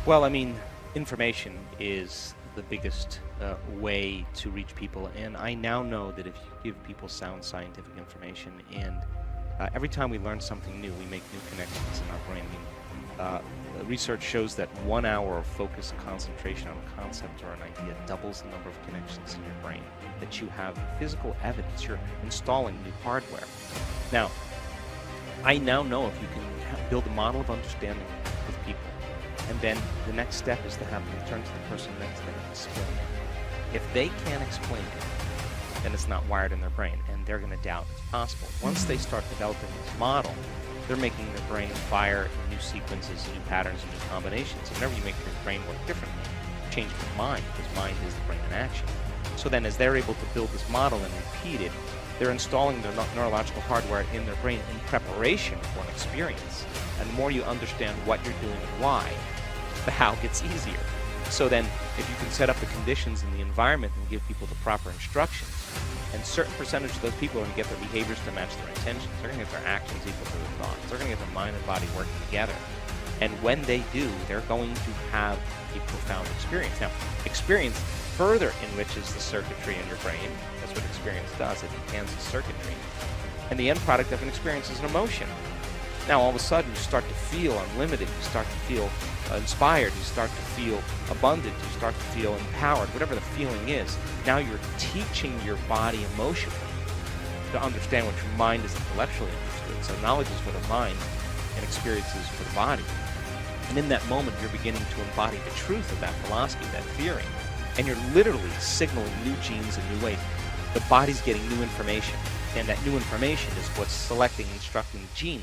Well, I mean, information is the biggest way to reach people, and I now know that if you give people sound scientific information, and every time we learn something new, we make new connections in our brain. I mean, research shows that 1 hour of focus and concentration on a concept or an idea doubles the number of connections in your brain. That you have physical evidence, you're installing new hardware. Now, I now know if you can build a model of understanding with people, and then the next step is to have them turn to the person next to them and explain it. If they can't explain it, then it's not wired in their brain, and they're going to doubt it's possible. Once they start developing this model, they're making their brain fire in new sequences, new patterns, and new combinations. And whenever you make your brain work differently, you change your mind, because mind is the brain in action. So then as they're able to build this model and repeat it, they're installing their neurological hardware in their brain in preparation for an experience. And the more you understand what you're doing and why, the how gets easier. So then if you can set up the conditions in the environment and give people the proper instructions, and certain percentage of those people are going to get their behaviors to match their intentions, they're going to get their actions equal to their thoughts, they're going to get their mind and body working together. And when they do, they're going to have a profound experience. Now, experience further enriches the circuitry in your brain. That's what experience does. It enhances circuitry. And the end product of an experience is an emotion. Now, all of a sudden, you start to feel unlimited. You start to feel inspired. You start to feel abundant. You start to feel empowered, whatever the feeling is. Now you're teaching your body emotionally to understand what your mind is intellectually interested in. So knowledge is for the mind, and experience is for the body. And in that moment, you're beginning to embody the truth of that philosophy, that theory. And you're literally signaling new genes in new ways. The body's getting new information, and that new information is what's selecting and instructing the gene.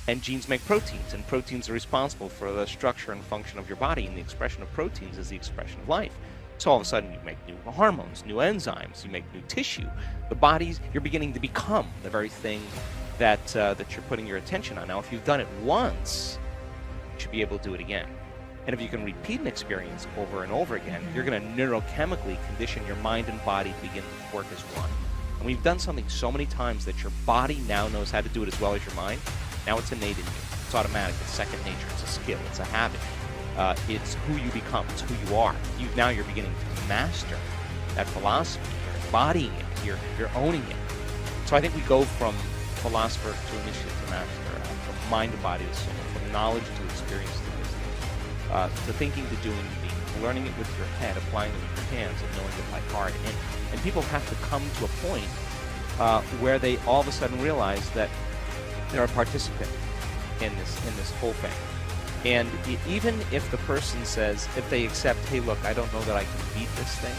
And genes make proteins, and proteins are responsible for the structure and function of your body, and the expression of proteins is the expression of life. So all of a sudden you make new hormones, new enzymes, you make new tissue. The body's, you're beginning to become the very thing that you're putting your attention on. Now, if you've done it once, you should be able to do it again. And if you can repeat an experience over and over again, you're going to neurochemically condition your mind and body to begin to work as one. And when you've done something so many times that your body now knows how to do it as well as your mind, now it's innate in you. It's automatic. It's second nature. It's a skill. It's a habit. It's who you become. It's who you are. Now you're beginning to master that philosophy. You're embodying it. You're owning it. So I think we go from philosopher to initiate to master, from mind to body to soul, from knowledge to experience to wisdom, to thinking to doing to being, learning it with your head, applying it with your hands, and knowing it by heart. And people have to come to a point where they all of a sudden realize that they're a participant in this whole thing. And even if the person says, if they accept, hey, look, I don't know that I can beat this thing,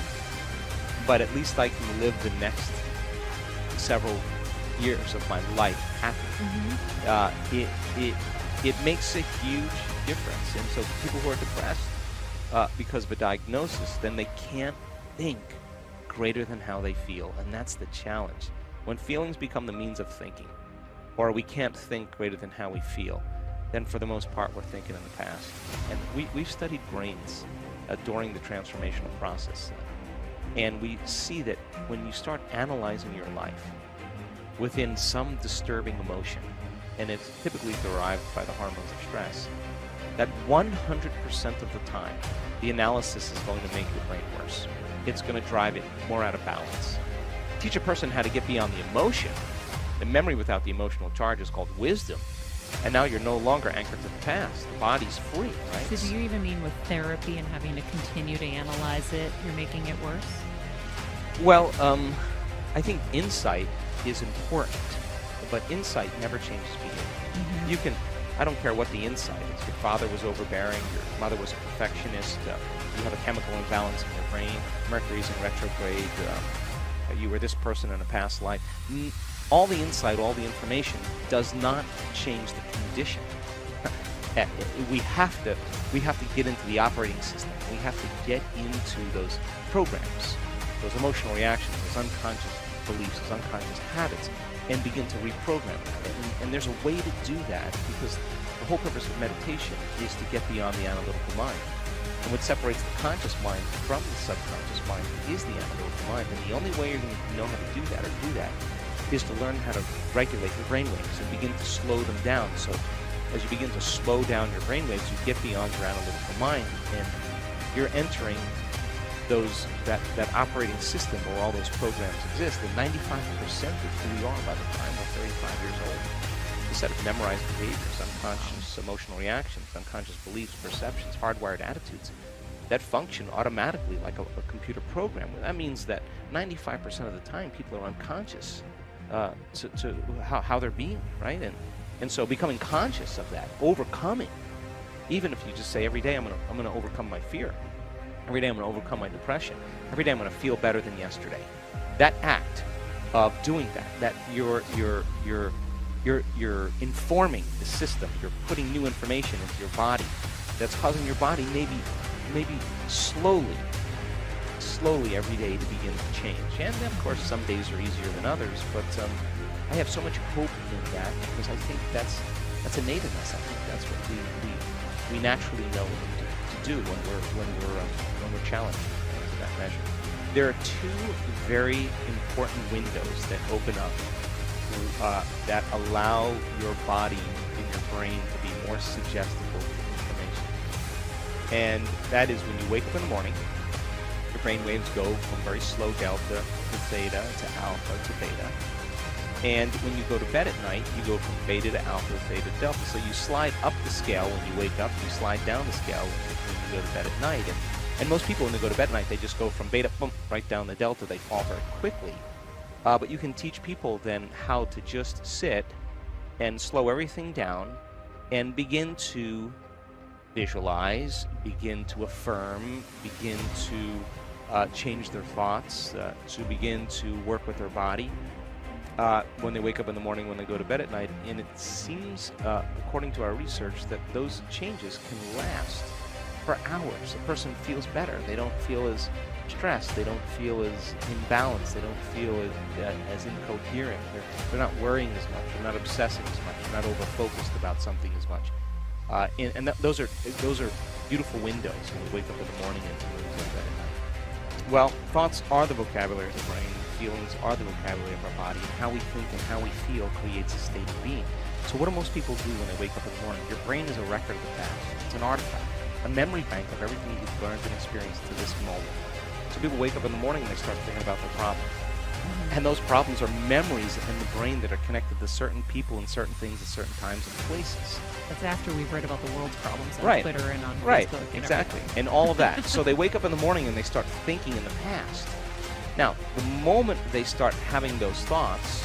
but at least I can live the next several years of my life happy. It makes a huge difference. And so people who are depressed because of a diagnosis, then they can't think greater than how they feel. And that's the challenge. When feelings become the means of thinking, or we can't think greater than how we feel, then for the most part we're thinking in the past. And we've studied brains during the transformational process. And we see that when you start analyzing your life within some disturbing emotion, and it's typically derived by the hormones of stress, that 100% of the time the analysis is going to make your brain worse. It's going to drive it more out of balance. Teach a person how to get beyond the emotion. The memory without the emotional charge is called wisdom. And now you're no longer anchored to the past. The body's free, right? So do you even mean with therapy and having to continue to analyze it, you're making it worse? Well, I think insight is important, but insight never changes behavior. You can, I don't care what the insight is. Your father was overbearing, your mother was a perfectionist, you have a chemical imbalance in your brain, Mercury's in retrograde, you were this person in a past life. All the insight, all the information does not change the condition. We have to get into the operating system. We have to get into those programs, those emotional reactions, those unconscious beliefs, those unconscious habits, and begin to reprogram them. And there's a way to do that, because the whole purpose of meditation is to get beyond the analytical mind. And what separates the conscious mind from the subconscious mind is the analytical mind. And the only way you're going to know how to do that, is to learn how to regulate your brainwaves and begin to slow them down. So as you begin to slow down your brainwaves, you get beyond your analytical mind, and you're entering that operating system where all those programs exist. And 95% of who we are by the time we're 35 years old is a set of memorized behaviors, unconscious emotional reactions, unconscious beliefs, perceptions, hardwired attitudes that function automatically like a computer program. That means that 95% of the time people are unconscious to how they're being, right? And so becoming conscious of that, overcoming, even if you just say every day I'm gonna overcome my fear, every day I'm gonna overcome my depression, every day I'm gonna feel better than yesterday. That act of doing that you're informing the system, you're putting new information into your body that's causing your body maybe slowly every day to begin to change. And of course some days are easier than others, but I have so much hope in that because I think that's innate in us. I think that's what we naturally know to do when we're challenged to that measure. There are two very important windows that open up that allow your body and your brain to be more suggestible to information. And that is when you wake up in the morning, your brain waves go from very slow delta to theta to alpha to beta. And when you go to bed at night, you go from beta to alpha, theta to delta. So you slide up the scale when you wake up, you slide down the scale when you go to bed at night. And most people, when they go to bed at night, they just go from beta, boom, right down the delta. They fall very quickly. But you can teach people then how to just sit and slow everything down and begin to visualize, begin to affirm, begin to change their thoughts, to begin to work with their body when they wake up in the morning, when they go to bed at night. And it seems, according to our research, that those changes can last for hours. A person feels better. They don't feel as stressed. They don't feel as imbalanced. They don't feel as incoherent. They're not worrying as much. They're not obsessing as much. They're not over-focused about something as much. Those are beautiful windows when you wake up in the morning and when you go to bed at night. Well, thoughts are the vocabulary of the brain. Feelings are the vocabulary of our body. And how we think and how we feel creates a state of being. So what do most people do when they wake up in the morning? Your brain is a record of the past. It's an artifact, a memory bank of everything you've learned and experienced to this moment. So people wake up in the morning and they start thinking about their problems. And those problems are memories in the brain that are connected to certain people and certain things at certain times and places. That's after we've read about the world's problems on Right. Twitter and on Right, Facebook. exactly. And all of that. So they wake up in the morning and they start thinking in the past. Now, the moment they start having those thoughts,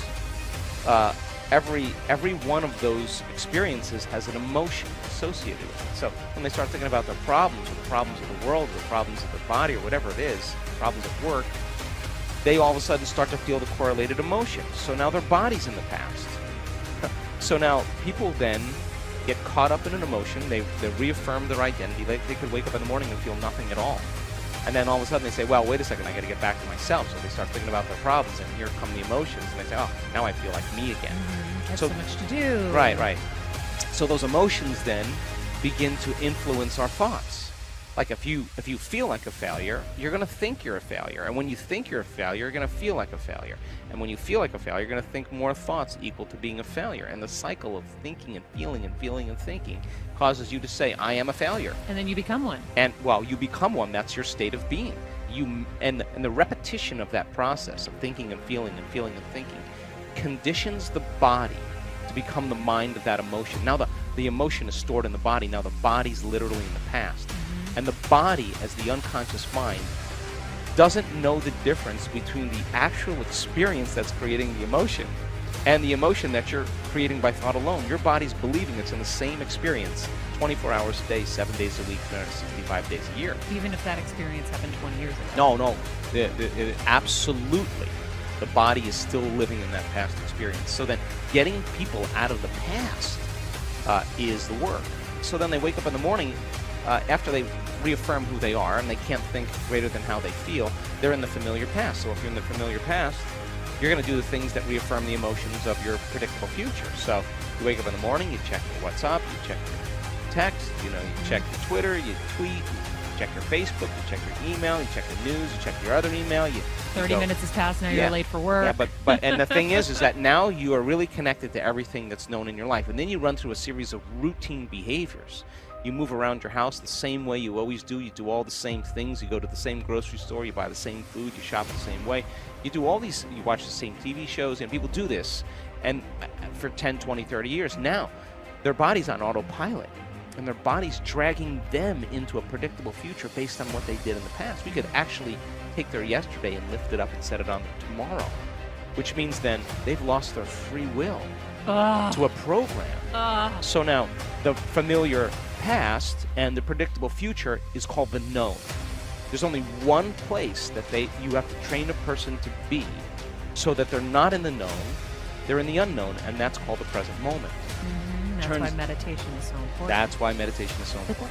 every one of those experiences has an emotion associated with it. So when they start thinking about their problems, or the problems of the world, or the problems of their body, or whatever it is, problems at work, they all of a sudden start to feel the correlated emotion. So now their body's in the past. So now people then get caught up in an emotion. They reaffirm their identity. They could wake up in the morning and feel nothing at all. And then all of a sudden they say, well, wait a second, I got to get back to myself. So they start thinking about their problems, and here come the emotions. And they say, oh, now I feel like me again. That's so much to do. Right. So those emotions then begin to influence our thoughts. Like if you feel like a failure, you're going to think you're a failure. And when you think you're a failure, you're going to feel like a failure. And when you feel like a failure, you're going to think more thoughts equal to being a failure. And the cycle of thinking and feeling and feeling and thinking causes you to say, I am a failure. And then you become one. And, well, you become one. That's your state of being. And the repetition of that process of thinking and feeling and feeling and thinking conditions the body to become the mind of that emotion. Now the emotion is stored in the body. Now the body's literally in the past. And the body, as the unconscious mind, doesn't know the difference between the actual experience that's creating the emotion and the emotion that you're creating by thought alone. Your body's believing it's in the same experience 24 hours a day, 7 days a week, 365 days a year. Even if that experience happened 20 years ago. No. Absolutely. The body is still living in that past experience. So then getting people out of the past is the work. So then they wake up in the morning after they reaffirm who they are and they can't think greater than how they feel, they're in the familiar past. So if you're in the familiar past, you're going to do the things that reaffirm the emotions of your predictable future. So you wake up in the morning, you check your WhatsApp, you check your text, you check your Twitter, you tweet, you check your Facebook, you check your email, you check the news, you check your other email. You 30 go, minutes has passed, now yeah, you're late for work. Yeah, but and the thing is that now you are really connected to everything that's known in your life. And then you run through a series of routine behaviors. You move around your house the same way you always do. You do all the same things. You go to the same grocery store. You buy the same food. You shop the same way. You do all these, you watch the same TV shows, and people do this and for 10, 20, 30 years. Now, their body's on autopilot, and their body's dragging them into a predictable future based on what they did in the past. We could actually take their yesterday and lift it up and set it on their tomorrow, which means then they've lost their free will to a program. So now the familiar past and the predictable future is called the known. There's only one place that you have to train a person to be so that they're not in the known, they're in the unknown, and that's called the present moment. That's why meditation is so important. That's why meditation is so important.